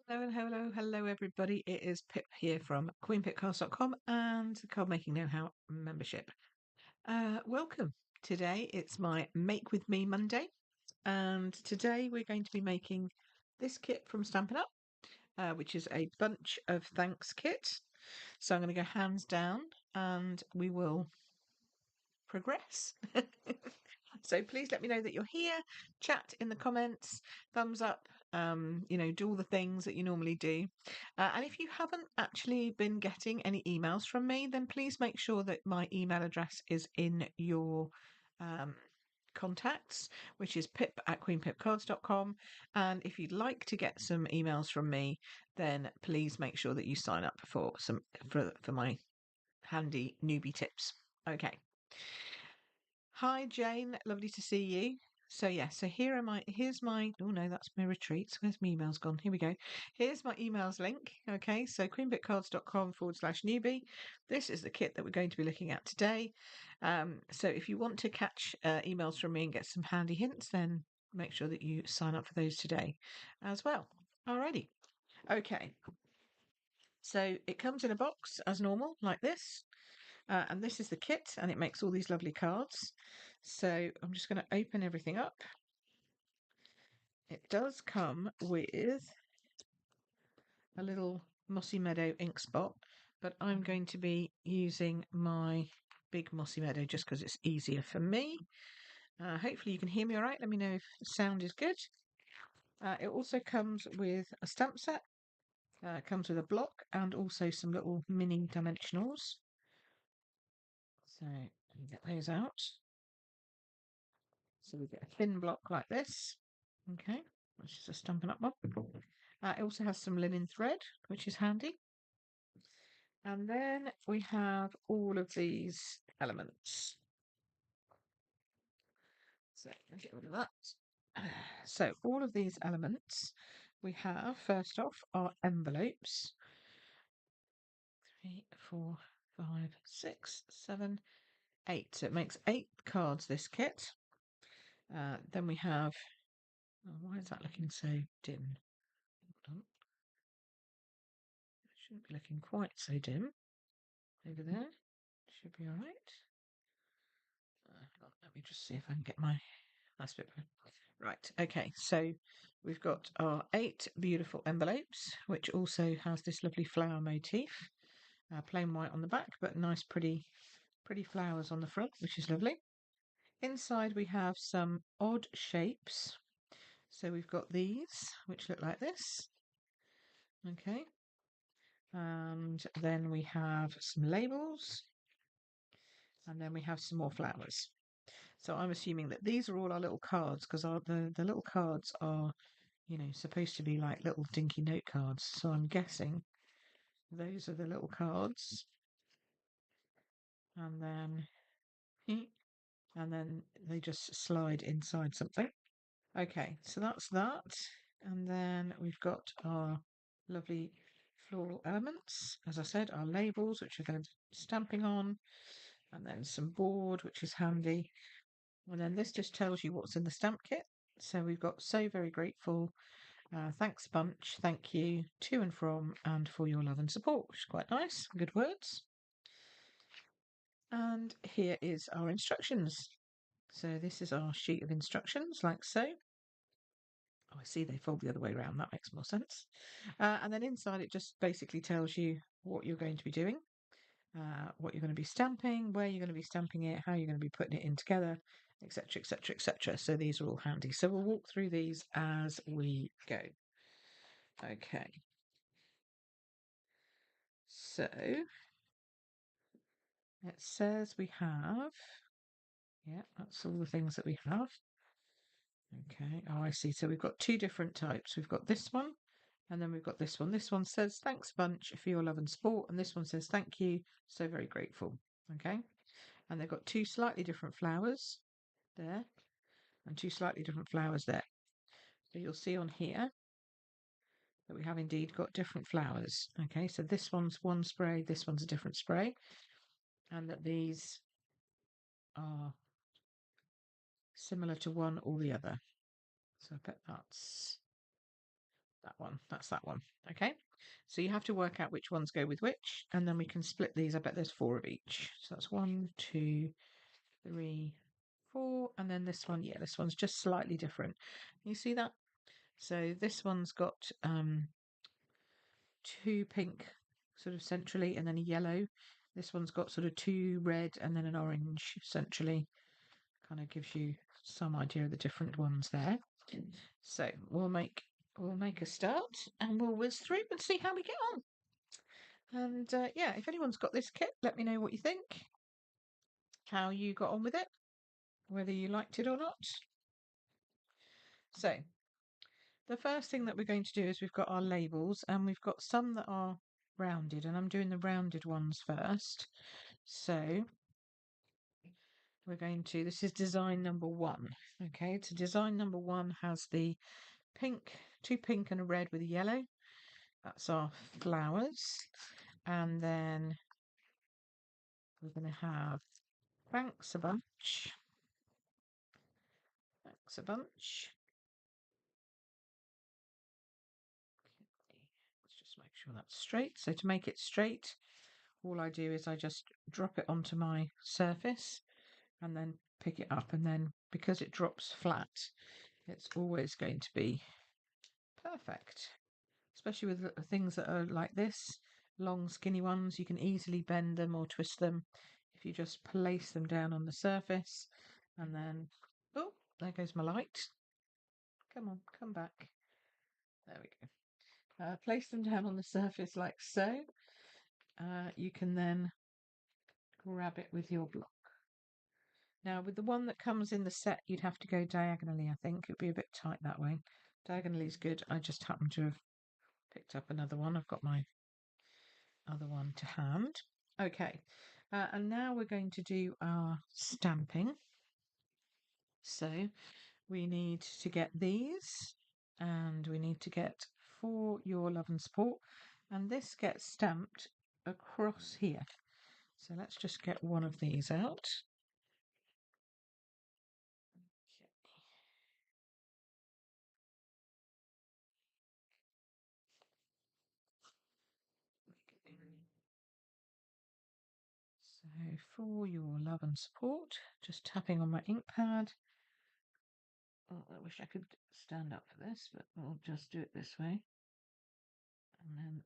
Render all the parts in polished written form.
Hello and hello everybody. It is Pip here from queenpipcards.com and the Card Making Know-How membership. Welcome. Today it's my Make With Me Monday, and today we're going to be making this kit from Stampin' Up, which is a bunch of thanks kit. So I'm going to go hands down and we will progress. So please let me know that you're here, chat in the comments, thumbs up, do all the things that you normally do. And if you haven't actually been getting any emails from me, then please make sure that my email address is in your um, contacts, which is pip@queenpipcards.com. And if you'd like to get some emails from me, then please make sure that you sign up for my handy newbie tips. Okay. Hi Jane, lovely to see you. So here's my oh no, that's my retreats. Where's my emails gone? Here we go. Here's my emails link. Okay, so queenbitcards.com/newbie. This is the kit that we're going to be looking at today. So if you want to catch emails from me and get some handy hints, then make sure that you sign up for those today as well. Alrighty. Okay. So it comes in a box as normal, like this. And this is the kit, and it makes all these lovely cards. So I'm just going to open everything up. It does come with a little Mossy Meadow ink spot, but I'm going to be using my big Mossy Meadow just because it's easier for me. Hopefully you can hear me all right. Let me know if the sound is good. It also comes with a stamp set. It comes with a block and also some little mini dimensionals. So let me get those out. So we get a thin block like this. Okay, which is a Stampin' Up one. It also has some linen thread, which is handy. And then we have all of these elements. So I'll get rid of that. So all of these elements we have, first off, are envelopes. 3, 4, 5, 6, 7, 8. So it makes 8 cards, this kit. Then we have, oh, why is that looking so dim? Hold on. It shouldn't be looking quite so dim. Over there. Should be all right. Let me just see if I can get my last bit. Right, okay, so we've got our 8 beautiful envelopes, which also has this lovely flower motif. Plain white on the back, but nice pretty flowers on the front, which is lovely. Inside we have some odd shapes. So we've got these, which look like this. Okay. And then we have some labels. And then we have some more flowers. So I'm assuming that these are all our little cards because the little cards are, supposed to be like little dinky note cards. So I'm guessing those are the little cards. And then, and then they just slide inside something. Okay, so that's that. And then we've got our lovely floral elements. As I said, our labels, which are going to be stamping on, and then some board, which is handy. And then this just tells you what's in the stamp kit. So we've got So Very Grateful, Thanks Bunch, Thank You, To and From, and For Your Love and Support, which is quite nice. Good words. And here is our instructions. So this is our sheet of instructions, like so. Oh, I see they fold the other way around. That makes more sense. And then inside it just basically tells you what you're going to be doing, what you're going to be stamping, where you're going to be stamping it, how you're going to be putting it in together, etc., etc., etc. So these are all handy. So we'll walk through these as we go. Okay. So it says we have, yeah, that's all the things that we have. Okay. Oh, I see. So we've got 2 different types. We've got this one, and then we've got this one. This one says, thanks bunch for your love and support. And this one says, thank you. So very grateful. Okay. And they've got 2 slightly different flowers there and 2 slightly different flowers there. So you'll see on here that we have indeed got different flowers. Okay. So this one's one spray, this one's a different spray, and that these are similar to one or the other. So I bet That's that one. Okay. So you have to work out which ones go with which, and then we can split these. I bet there's 4 of each. So that's 1, 2, 3, 4, and then this one. Yeah, this one's just slightly different. You see that? So this one's got 2 pink sort of centrally, and then a yellow. This one's got sort of 2 red and then an orange centrally. Kind of gives you some idea of the different ones there. So we'll make a start and we'll whiz through and see how we get on. And yeah, if anyone's got this kit, let me know what you think, how you got on with it, whether you liked it or not. So the first thing that we're going to do is we've got our labels, and we've got some that are rounded, and I'm doing the rounded ones first. So we're going to, this is design number 1. Okay, so design number 1 has the pink, 2 pink and a red with a yellow. That's our flowers. And then we're going to have thanks a bunch. Thanks a bunch. Let's just make sure that's straight. So to make it straight, all I do is I just drop it onto my surface and then pick it up. And then because it drops flat, it's always going to be perfect. Especially with things that are like this, long skinny ones, you can easily bend them or twist them if you just place them down on the surface. And then, oh, there goes my light. Come on, come back. There we go. Place them down on the surface like so. You can then grab it with your block. Now, with the one that comes in the set, you'd have to go diagonally, I think. It'd be a bit tight that way. Diagonally is good. I just happen to have picked up another one. I've got my other one to hand. Okay, and now we're going to do our stamping. So we need to get these, and we need to get For Your Love and Support, and this gets stamped across here. So let's just get one of these out. So For Your Love and Support, just tapping on my ink pad. Oh, I wish I could stand up for this, but we'll just do it this way. And then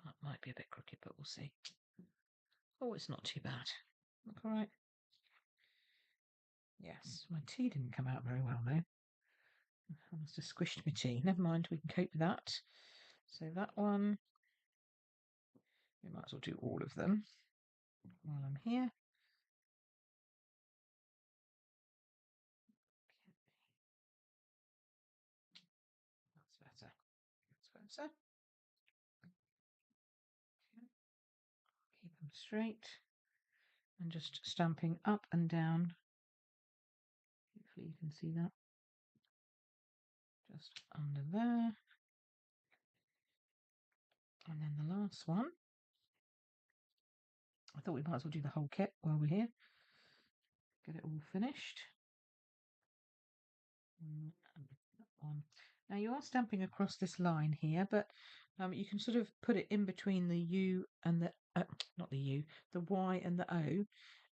that might be a bit crooked, but we'll see. Oh, it's not too bad. Look all right. Yes, my tea didn't come out very well though. I must have squished my tea. Never mind, we can cope with that. So that one, we might as well do all of them while I'm here. That's better. That's better. Keep them straight and just stamping up and down. Hopefully you can see that. Just under there. And then the last one. I thought we might as well do the whole kit while we're here. Get it all finished. And that one. Now you are stamping across this line here, but you can sort of put it in between the U and the, not the U, the Y and the O,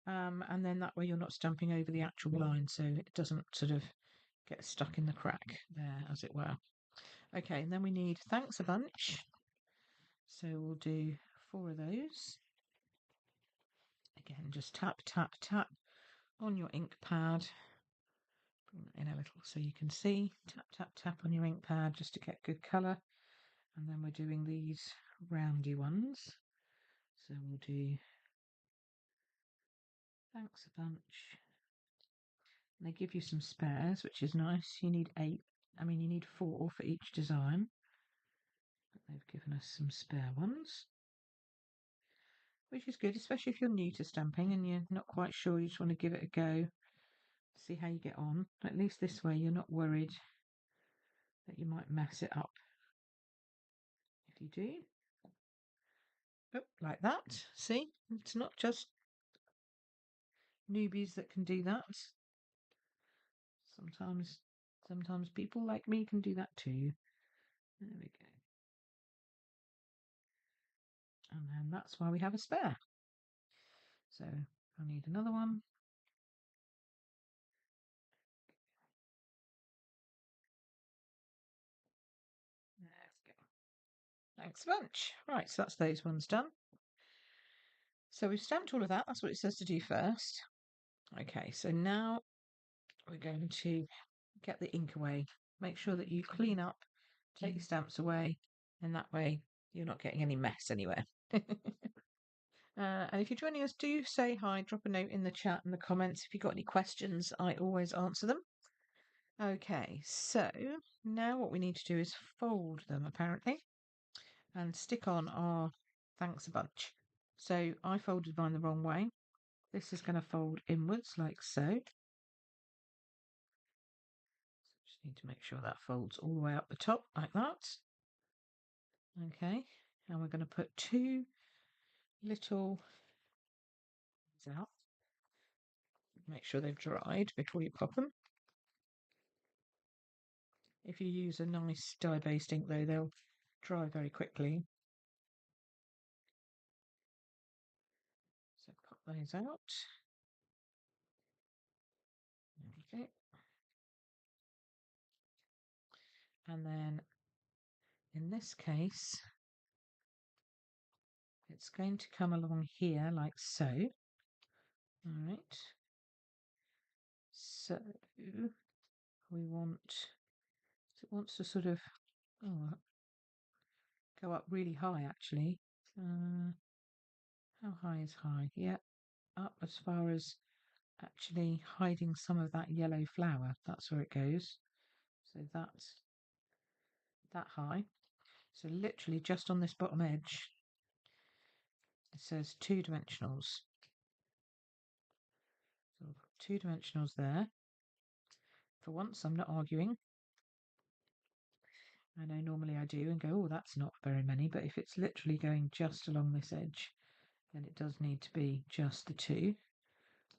and then that way you're not stamping over the actual line, so it doesn't sort of get stuck in the crack there, as it were. Okay, and then we need thanks a bunch. So we'll do 4 of those. Again, just tap, tap, tap on your ink pad. Bring that in a little so you can see. Tap, tap, tap on your ink pad just to get good colour. And then we're doing these roundy ones. So we'll do thanks a bunch. And they give you some spares, which is nice. You need 8. I mean, you need 4 for each design. But they've given us some spare ones, which is good, especially if you're new to stamping and you're not quite sure. You just want to give it a go, see how you get on. At least this way you're not worried that you might mess it up. If you do, oh, like that. See, it's not just newbies that can do that. Sometimes people like me can do that too. There we go. And then that's why we have a spare. So I'll need another one. There we go. Thanks a bunch. Right, so that's those ones done. So we've stamped all of that. That's what it says to do first. Okay, so now we're going to get the ink away. Make sure that you clean up, take your stamps away, and that way you're not getting any mess anywhere. And if you're joining us, do say hi, drop a note in the chat and the comments. If you've got any questions, I always answer them. Okay, so now what we need to do is fold them, apparently, and stick on our thanks a bunch. So I folded mine the wrong way. This is going to fold inwards like so. Just need to make sure that folds all the way up the top like that. Okay, and we're going to put two little out. Make sure they've dried before you pop them. If you use a nice dye-based ink though, they'll dry very quickly. So pop those out. There we go. And then in this case, it's going to come along here like so. All right. So we want, it wants to sort of go up really high actually. How high is high? Yeah, up as far as actually hiding some of that yellow flower. That's where it goes. So that's that high. So literally just on this bottom edge, it says two dimensionals. So I'll put two dimensionals there. For once, I'm not arguing. I know normally I do and go, oh, that's not very many. But if it's literally going just along this edge, then it does need to be just the two.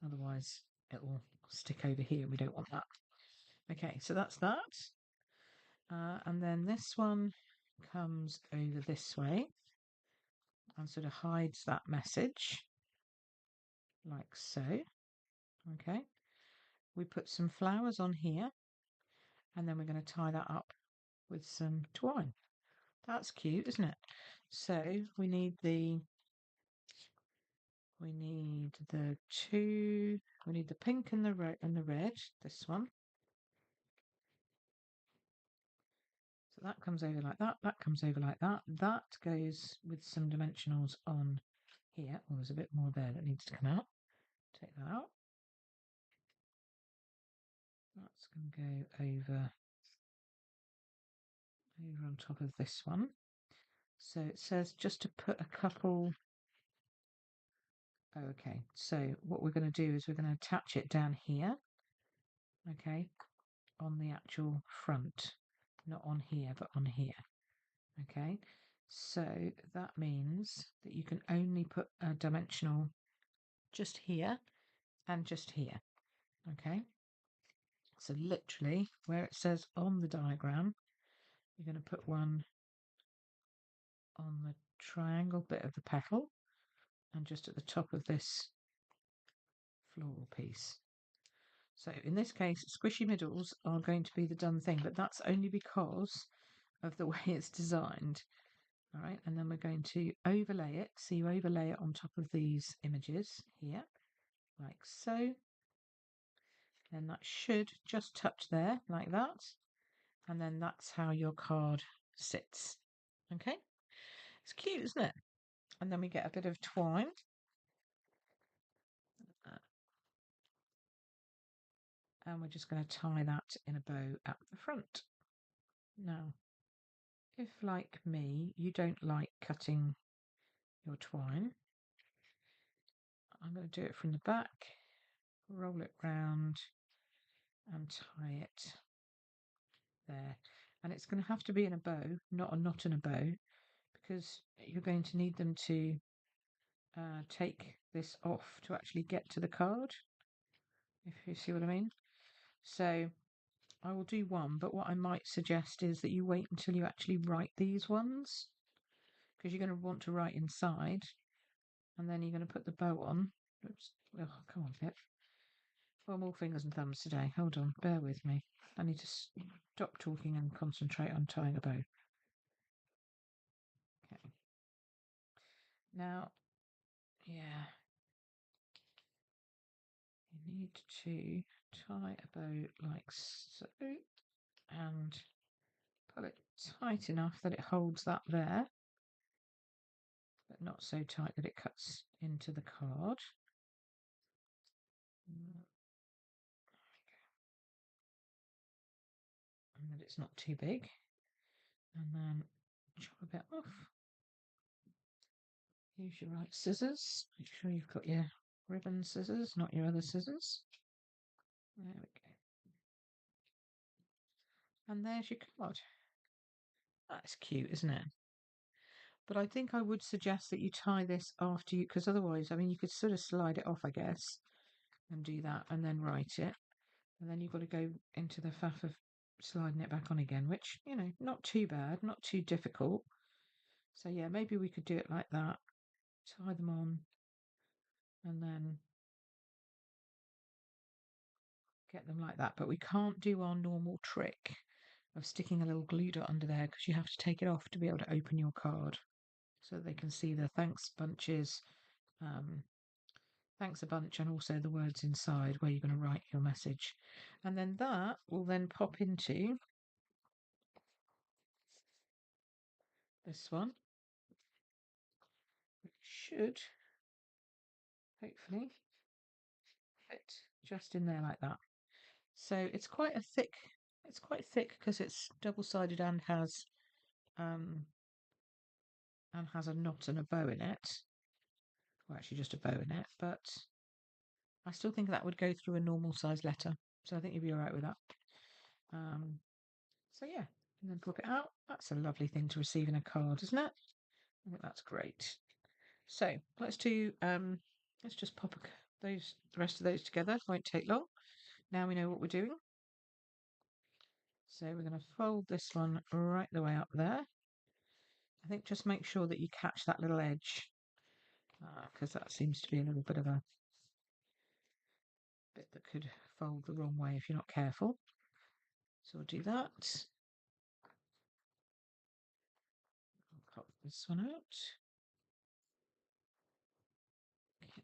Otherwise, it will stick over here. We don't want that. Okay, so that's that. And then this one comes over this way and sort of hides that message like so. Okay, we put some flowers on here and then we're going to tie that up with some twine. That's cute, isn't it? So we need the pink and the red, this one. So that comes over like that, that comes over like that. That goes with some dimensionals on here. Oh, there's a bit more there that needs to come out. Take that out. That's going to go over on top of this one. So it says just to put a couple. Oh, okay, so what we're going to do is we're going to attach it down here. Okay, on the actual front, not on here, but on here. Okay, so that means that you can only put a dimensional just here and just here. Okay, so literally where it says on the diagram, you're going to put one on the triangle bit of the petal and just at the top of this floral piece. So in this case, squishy middles are going to be the done thing, but that's only because of the way it's designed. All right, and then we're going to overlay it. So you overlay it on top of these images here, like so. Then that should just touch there, like that. And then that's how your card sits. Okay, it's cute, isn't it? And then we get a bit of twine. And we're just going to tie that in a bow at the front. Now, if like me, you don't like cutting your twine, I'm going to do it from the back, roll it round and tie it there. And it's going to have to be in a bow, not a knot in a bow, because you're going to need them to take this off to actually get to the card, if you see what I mean. So I will do one, but what I might suggest is that you wait until you actually write these ones, because you're going to want to write inside, and then you're going to put the bow on. Oops. Oh, come on, Pip. Well, more fingers and thumbs today. Hold on, bear with me. I need to stop talking and concentrate on tying a bow. Okay. Now, yeah, you need to tie a bow like so, and pull it tight enough that it holds that there, but not so tight that it cuts into the card. And that it's not too big. And then chop a bit off. Use your right scissors. Make sure you've got your ribbon scissors, not your other scissors. There we go. And there's your card. That's cute, isn't it? But I think I would suggest that you tie this after you, because otherwise, I mean, you could sort of slide it off, I guess, and do that, and then write it. And then you've got to go into the faff of sliding it back on again, which, you know, not too bad, not too difficult. So yeah, maybe we could do it like that. Tie them on, and then get them like that. But we can't do our normal trick of sticking a little glue dot under there, because you have to take it off to be able to open your card, so they can see the thanks bunches, thanks a bunch, and also the words inside where you're going to write your message. And then that will then pop into this one, which should hopefully fit just in there like that. So it's quite thick because it's double-sided and has a knot and a bow in it. Well, actually just a bow in it, but I still think that would go through a normal size letter. So I think you'd be all right with that. So yeah, and then pop it out. That's a lovely thing to receive in a card, isn't it? I think that's great. So let's just pop the rest of those together. It won't take long. Now we know what we're doing. So we're going to fold this one right the way up there. I think just make sure that you catch that little edge, because that seems to be a little bit of a bit that could fold the wrong way if you're not careful. So we'll do that. I'll pop this one out. Okay.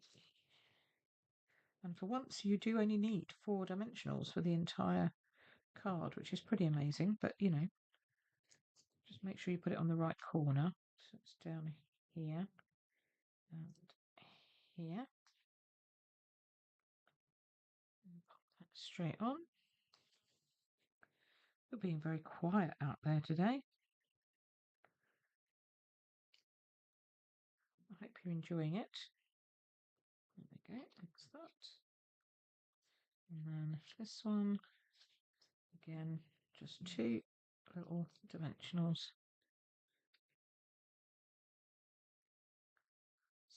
And for once, you do only need 4 dimensionals for the entire card, which is pretty amazing. But you know, just make sure you put it on the right corner. So it's down here and here. And pop that straight on. You're being very quiet out there today. I hope you're enjoying it. There we go, that's that. And then this one, again, just 2 little dimensionals.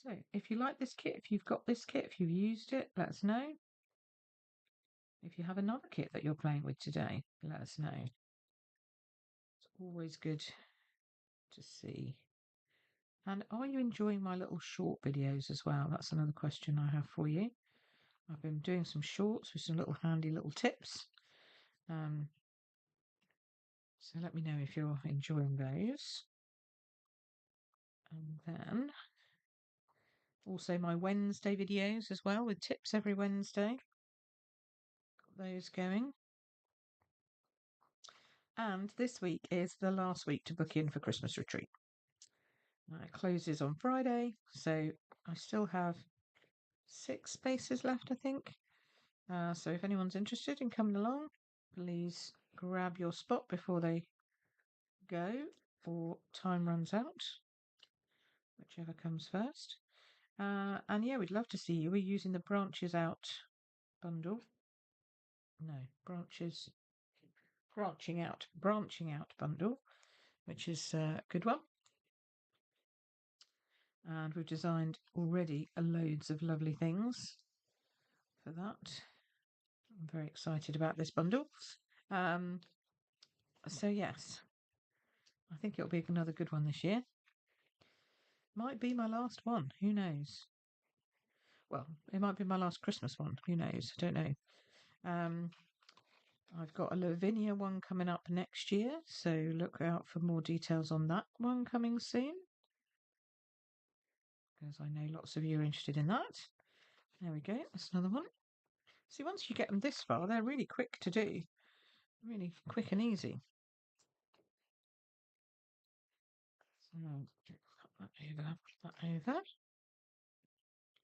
So if you like this kit, if you've got this kit, if you've used it, let us know. If you have another kit that you're playing with today, let us know. It's always good to see. And are you enjoying my little short videos as well? That's another question I have for you. I've been doing some shorts with some little handy little tips. So let me know if you're enjoying those. And then also my Wednesday videos as well, with tips every Wednesday. Got those going. And this week is the last week to book in for Christmas retreat. It closes on Friday, so I still have 6 spaces left, I think. So if anyone's interested in coming along, please grab your spot before they go or time runs out, whichever comes first. And yeah, we'd love to see you. We're using the Branches Out bundle. No, branching out bundle, which is a good one. And we've designed already loads of lovely things for that. I'm very excited about this bundle. Um, so yes, I think it'll be another good one this year. Might be my last one. Who knows? Well, it might be my last Christmas one. Who knows? I don't know. Um, I've got a Lavinia one coming up next year, so look out for more details on that one coming soon, because I know lots of you are interested in that. There we go. That's another one. See, once you get them this far, they're really quick to do. Really quick and easy. So, put that over.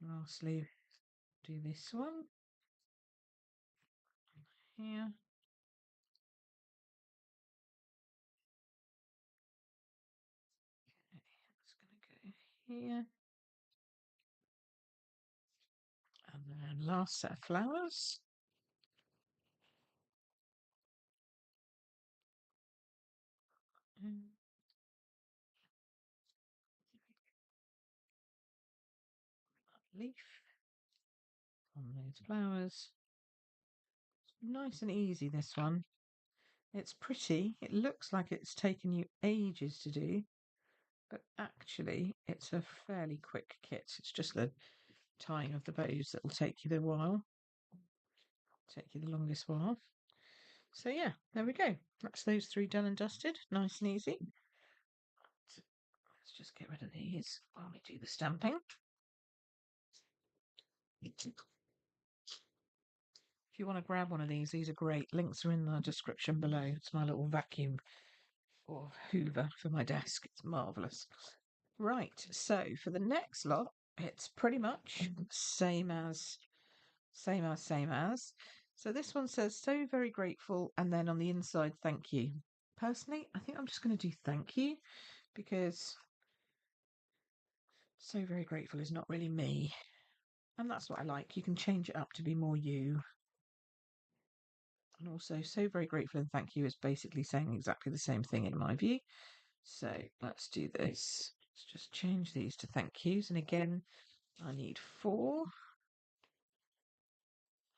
Lastly, do this one here. Okay, that's going to go here. And then last set of flowers. Leaf on those flowers. Nice and easy, this one. It's pretty. It looks like it's taken you ages to do, but actually it's a fairly quick kit. It's just the tying of the bows that will take you the while. Take you the longest while. So yeah, there we go. That's those three done and dusted. Nice and easy. Let's just get rid of these while we do the stamping. If you want to grab one of these are great. Links are in the description below. It's my little vacuum or hoover for my desk. It's marvellous. Right, so for the next lot, it's pretty much same as. So this one says, so very grateful, and then on the inside, thank you. Personally, I think I'm just going to do thank you, because so very grateful is not really me. And that's what I like. You can change it up to be more you. And also, so very grateful and thank you is basically saying exactly the same thing in my view. So let's do this. Let's just change these to thank yous. And again, I need 4.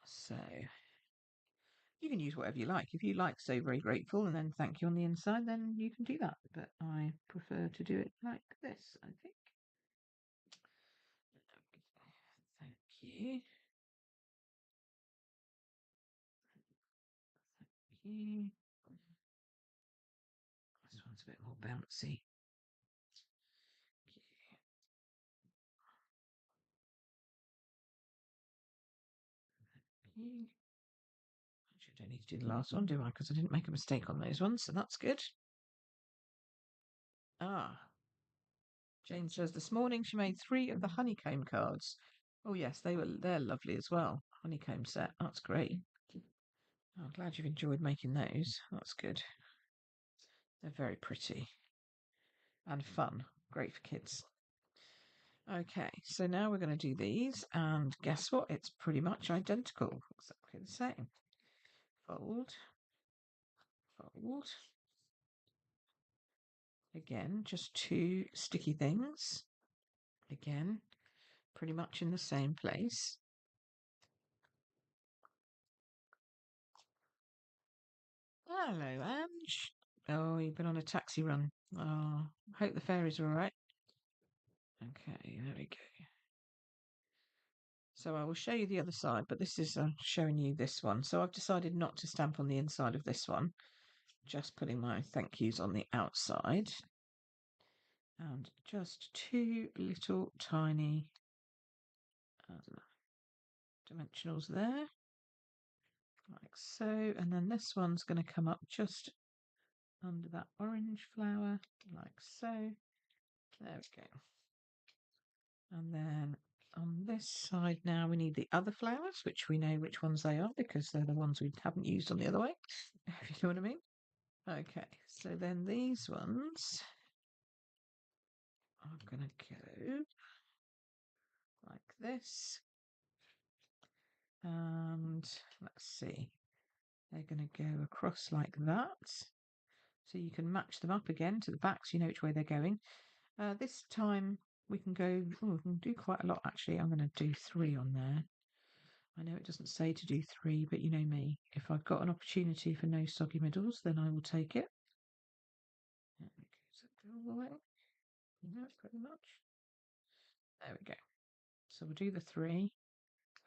So you can use whatever you like. If you like so very grateful and then thank you on the inside, then you can do that. But I prefer to do it like this, I think. Thank you. Thank you. This one's a bit more bouncy. Actually, I don't need to do the last one, do I? Because I didn't make a mistake on those ones, so that's good. Ah, Jane says this morning she made 3 of the honeycomb cards. Oh yes, they're lovely as well. Honeycomb set, that's great. Oh, I'm glad you've enjoyed making those. That's good. They're very pretty and fun. Great for kids. Okay, so now we're going to do these, and guess what? It's pretty much identical, exactly the same. Fold, fold. Again, just 2 sticky things. Again, pretty much in the same place. Hello, Ange. Oh, you've been on a taxi run. Oh, hope the fairies are all right. Okay, there we go. So I will show you the other side, but this is showing you this one. So I've decided not to stamp on the inside of this one, just putting my thank yous on the outside. And just 2 little tiny dimensionals there, like so. And then this one's going to come up just under that orange flower, like so. There we go. And then on this side now we need the other flowers, which we know which ones they are because they're the ones we haven't used on the other way, if you know what I mean. Okay, so then these ones are going to go like this. And let's see, they're going to go across like that. So you can match them up again to the back so you know which way they're going. This time we can go, we can do quite a lot actually. I'm going to do 3 on there. I know it doesn't say to do 3, but you know me. If I've got an opportunity for no soggy middles, then I will take it. There we go. Does that go all the way? No, pretty much. There we go. So we'll do the 3.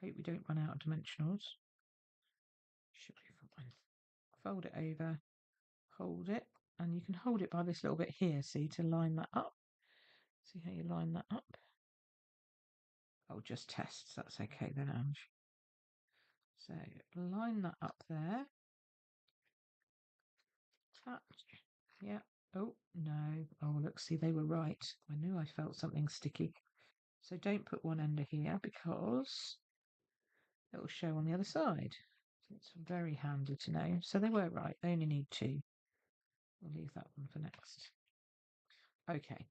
Hope we don't run out of dimensionals. Should be fine. Fold it over, hold it, and you can hold it by this little bit here, see, to line that up. See how you line that up? Oh, just tests. That's okay then, Ange. So line that up there. Touch. Yeah. Oh, no. Oh, look, see, they were right. I knew I felt something sticky. So don't put one under here because it will show on the other side. So it's very handy to know. So they were right. They only need 2. We'll leave that one for next. Okay.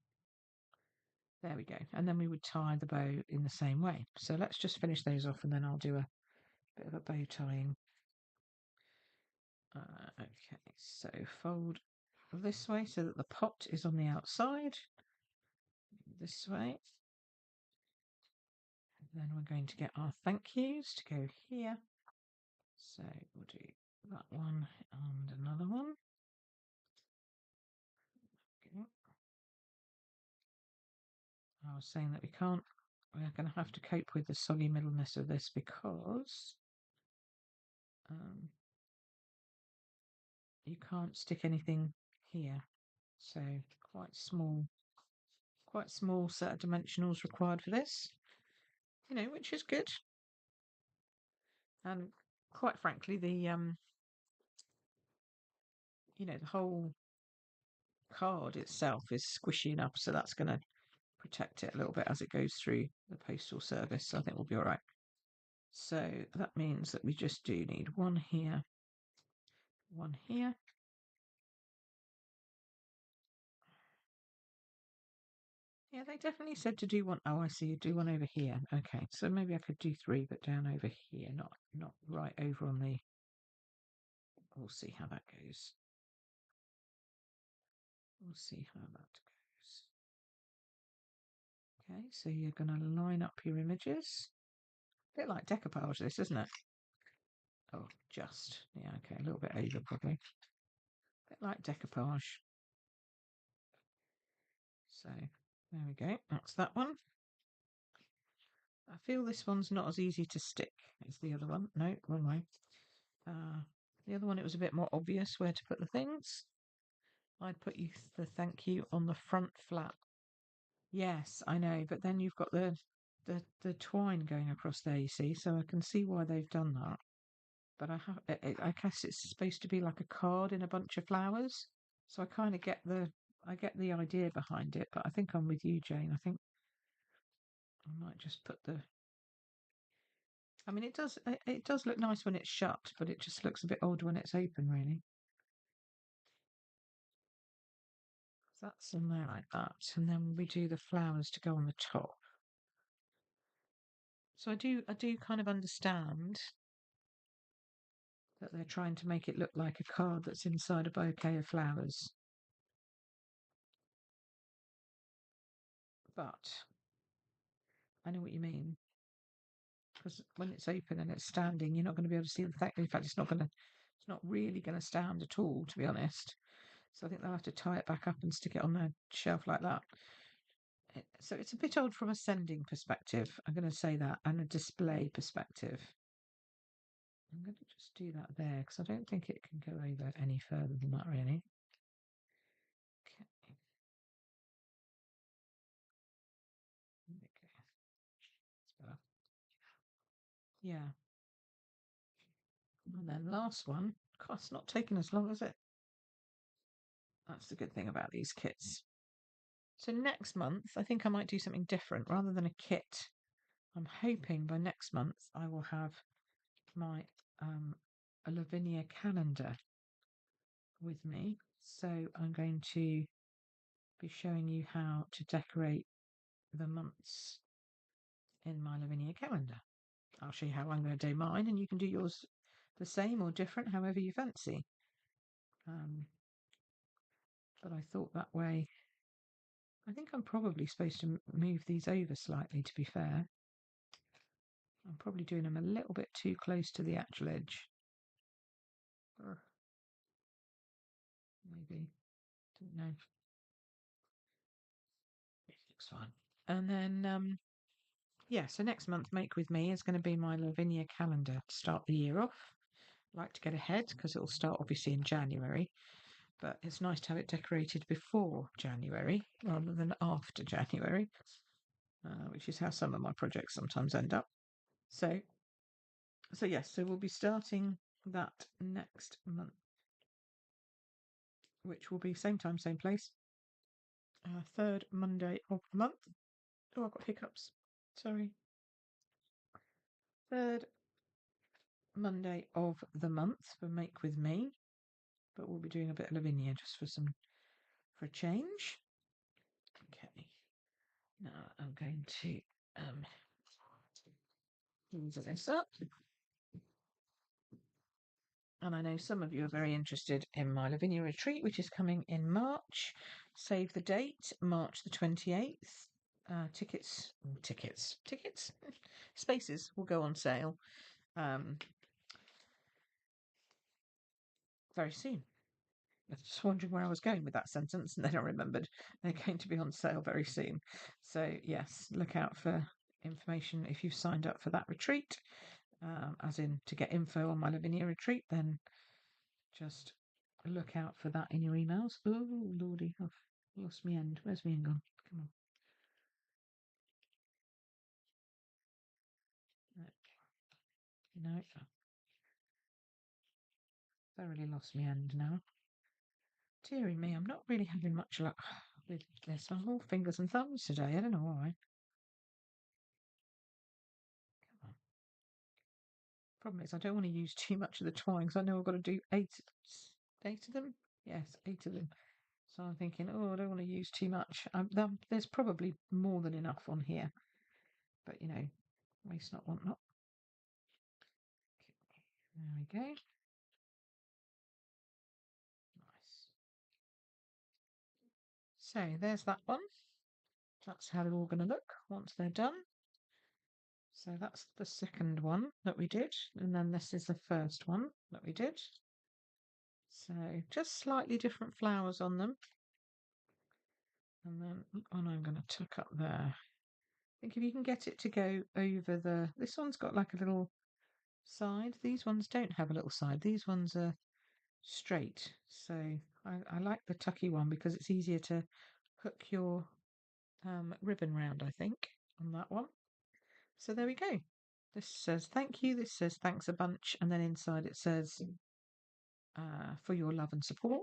There we go. And then we would tie the bow in the same way. So let's just finish those off and then I'll do a bit of a bow tying. Okay, so fold this way so that the pot is on the outside. This way. And then we're going to get our thank yous to go here. So we'll do that one and another one. Okay. I was saying that we're going to have to cope with the soggy middleness of this because you can't stick anything here. So quite small set of dimensionals required for this, which is good. And quite frankly, the whole card itself is squishy enough, so that's going to protect it a little bit as it goes through the postal service. So I think we'll be all right. So that means that we just do need one here, one here. Yeah, they definitely said to do one. Oh, I see. You do one over here. Okay, so maybe I could do 3, but down over here, not right over on the. We'll see how that goes. We'll see how that goes. Okay, so you're going to line up your images. A bit like decoupage, this, isn't it? Oh, just. Yeah, okay, a little bit over probably. A bit like decoupage. So there we go. That's that one. I feel this one's not as easy to stick as the other one. No, wrong way. The other one, it was a bit more obvious where to put the things. I'd put the thank you on the front flap. Yes, I know, but then you've got the twine going across there, you see, so I can see why they've done that. But I guess it's supposed to be like a card in a bunch of flowers, so I kind of get the idea behind it. But I think I'm with you, Jane. I think I might just put the. I mean, it does look nice when it's shut, but it just looks a bit odd when it's open, really. That's in there like that, and then we do the flowers to go on the top. So I do kind of understand that they're trying to make it look like a card that's inside a bouquet of flowers. But I know what you mean. Because when it's open and it's standing, you're not going to be able to see the fact. In fact, it's not really going to stand at all, to be honest. So I think they'll have to tie it back up and stick it on the shelf like that. So it's a bit odd from a sending perspective, I'm going to say that, and a display perspective. I'm going to just do that there because I don't think it can go over any further than that, really. Okay. Okay. Yeah. And then last one. God, it's not taking as long, is it? That's the good thing about these kits. So next month, I think I might do something different rather than a kit. I'm hoping by next month I will have my a Lavinia calendar with me. So I'm going to be showing you how to decorate the months in my Lavinia calendar. I'll show you how I'm going to do mine, and you can do yours the same or different, however you fancy. But I thought that way. I think I'm probably supposed to move these over slightly, to be fair. I'm probably doing them a little bit too close to the actual edge. Or maybe, don't know. It looks fine. And then, yeah, so next month, Make With Me is going to be my Lavinia calendar to start the year off. I like to get ahead because it will start obviously in January, but it's nice to have it decorated before January rather than after January, which is how some of my projects sometimes end up. So yes, so we'll be starting that next month, which will be same time, same place, third Monday of the month. Oh, I've got hiccups. Sorry. Third Monday of the month for Make With Me, but we'll be doing a bit of Lavinia just for a change. Okay. Now I'm going to use this up. And I know some of you are very interested in my Lavinia retreat, which is coming in March. Save the date, March the 28th. Tickets, spaces will go on sale very soon. I was just wondering where I was going with that sentence, and then I remembered they're going to be on sale very soon. So, yes, look out for information if you've signed up for that retreat, as in to get info on my Lavinia retreat, then just look out for that in your emails. Oh, lordy, I've lost my end. Where's my end gone? Come on. No, I've thoroughly lost my end now. Deary me, I'm not really having much luck with this. I'm all fingers and thumbs today. I don't know why. Come on. Problem is, I don't want to use too much of the twine because I know I've got to do eight of them. Yes, 8 of them. So I'm thinking, oh, I don't want to use too much. There's probably more than enough on here, but waste not, want not. There we go. Nice. So there's that one. That's how they're all going to look once they're done. So that's the second one that we did, and then this is the first one that we did. So just slightly different flowers on them. And then one I'm going to tuck up there. I think if you can get it to go over this one's got like a little side. These ones don't have a little side. These ones are straight. So I like the tucky one because it's easier to hook your ribbon round, I think, on that one. So there we go. This says thank you. This says thanks a bunch. And then inside it says for your love and support.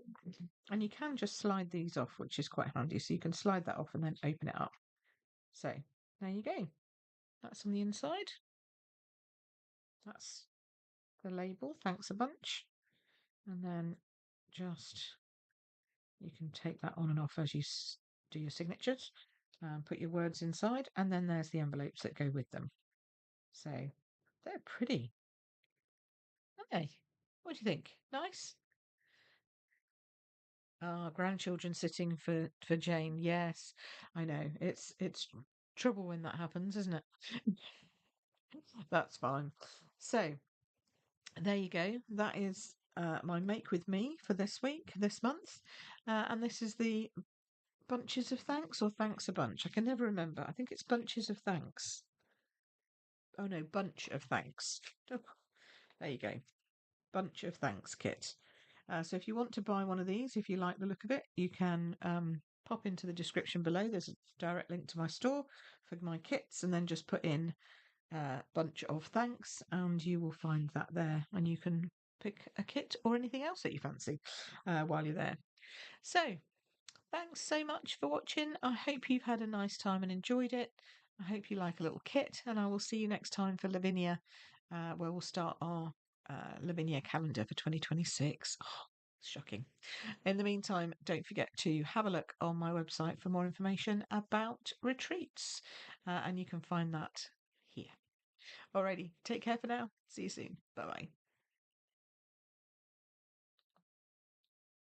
And you can just slide these off, which is quite handy. So you can slide that off and then open it up. So there you go. That's on the inside. That's the label. Thanks a bunch. And then just you can take that on and off as you do your signatures. Put your words inside. And then there's the envelopes that go with them. So they're pretty. Okay. What do you think? Nice? Ah, grandchildren sitting for Jane. Yes, I know. It's trouble when that happens, isn't it? That's fine. So there you go. That is my make with me for this week, this month, and this is the bunches of thanks or thanks a bunch. I can never remember. I think it's bunches of thanks. Oh no, bunch of thanks. Oh, there you go. Bunch of thanks kit. So if you want to buy one of these, if you like the look of it, you can pop into the description below. There's a direct link to my store for my kits, and then just put in bunch of thanks, and you will find that there, and you can pick a kit or anything else that you fancy while you're there. So thanks so much for watching. I hope you've had a nice time and enjoyed it. I hope you like a little kit, and I will see you next time for Lavinia, where we'll start our Lavinia calendar for 2026. Oh, shocking. In the meantime, don't forget to have a look on my website for more information about retreats, and you can find that here. Alrighty, take care for now. See you soon. Bye bye.